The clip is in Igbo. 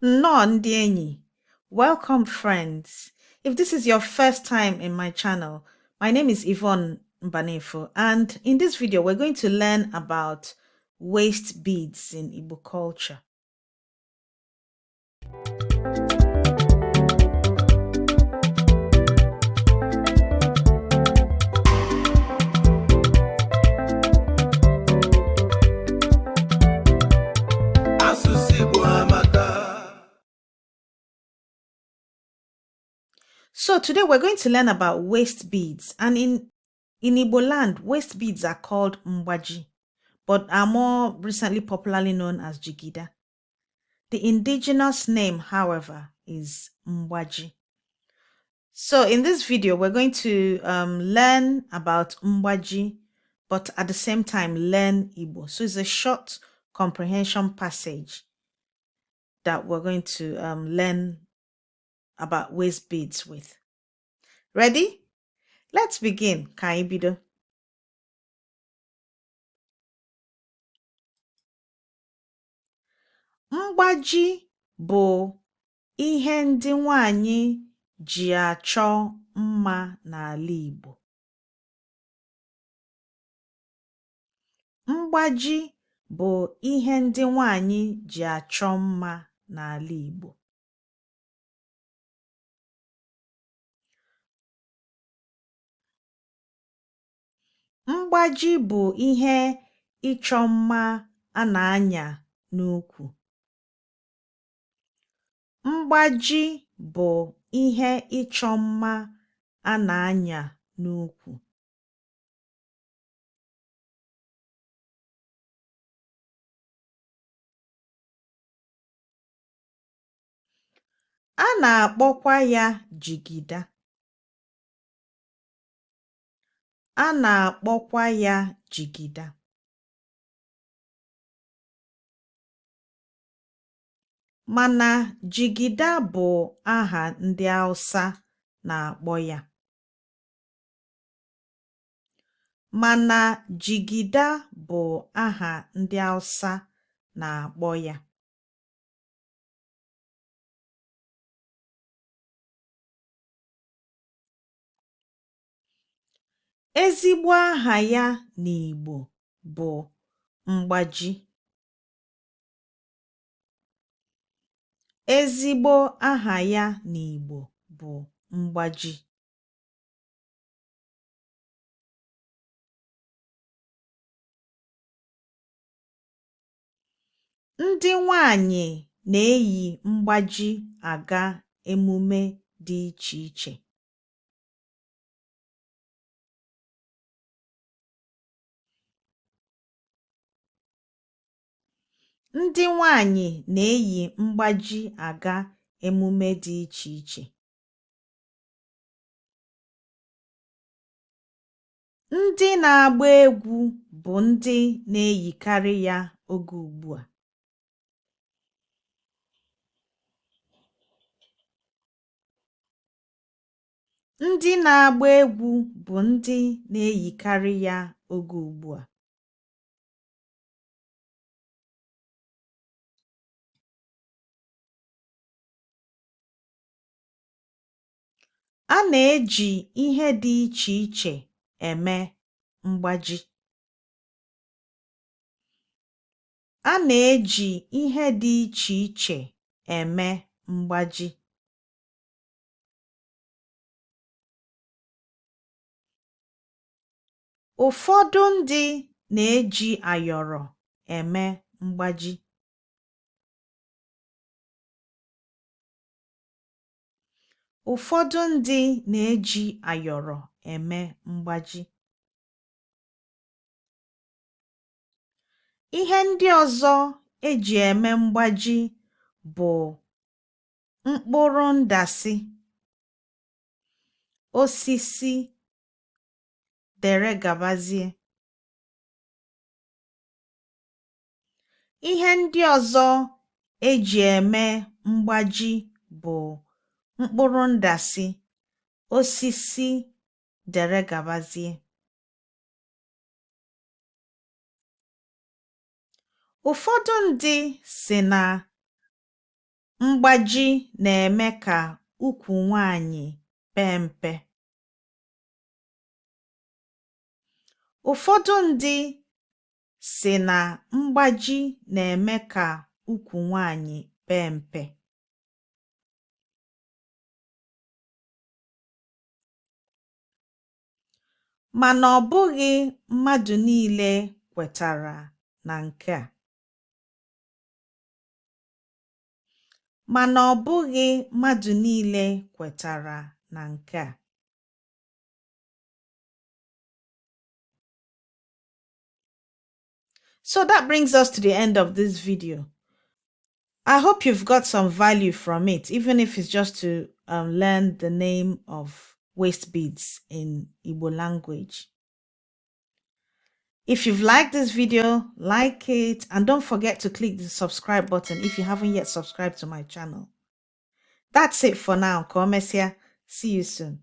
No, ndị enyi. Welcome, friends. If this is your first time in my channel, my name is Yvonne Mbanefo, and in this video, we're going to learn about waist beads in Igbo culture. So today we're going to learn about waist beads, and in Igbo land, waist beads are called Mgbaji, but are more recently popularly known as Jigida. The indigenous name, however, is Mgbaji. So in this video, we're going to learn about Mgbaji, but at the same time learn Igbo. So it's a short comprehension passage that we're going to learn about waist beads with. Ready? Let's begin. Ka anyị bido. Mgbaji bụ ihe ndị nwanyị ji achọ mma n'ala Igbo. Mgbaji bụ ihe ndị nwanyị ji achọ mma n'ala Igbo. Mgbaji bụ ihe ịchọ mma a na-anya n'ukwu. Mgbaji bụ ihe ịchọ mma a na-anya n'ukwu. A na-akpọkwa ya Jigida. A na-akpọkwa ya Jigida. Mana Jigida bụ aha ndị Hausa na-akpọ ya. Mana Jigida bụ aha ndị Hausa na-akpọ ya. Ezigbo aha ya n'Igbo bụ Mgbaji. Ezigbo aha ya n'Igbo bụ Mgbaji. Ndị nwanyị na-eyi mgbaji aga emume dị iche iche. Ndị nwanyị na-eyi mgbaji aga emume dị iche iche. Ndị na-agba egwu bụ ndị na-eyikarị ya oge ugbu a. Ndị na-agba egwu bụ ndị na-eyikarị ya oge ugbu a. A na-eji ihe dị iche iche eme mgbaji. A na-eji ihe dị iche iche eme mgbaji. Ụfọdụ ndị na-eji ayọrọ eme mgbaji. Ụfọdụ ndị na-eji ayọrọ eme mgbaji. Ihe ndị ọzọ eji eme mgbaji bụ mkpụrụ ndasị, osisi, dere. Ihe ndị ọzọ eji eme mgbaji bụ mkpụrụ ndasị, osisi, dere. Ụfọdụ ndị sị na Mgbaji na-eme ka ukwu nwanyị pee mpe. Ụfọdụ ndị sị na mgbaji na-eme ka ukwu nwanyị pee mpe. Mana ọ bụghị mmadụ niile kwetara na nke a. Mana ọ bụghị mmadụ niile kwetara na nke a. So that brings us to the end of this video. I hope you've got some value from it, even if it's just to learn the name of waist beads in Igbo language. If you've liked this video, like it, and don't forget to click the subscribe button if you haven't yet subscribed to my channel. That's it for now. Komesia. See you soon.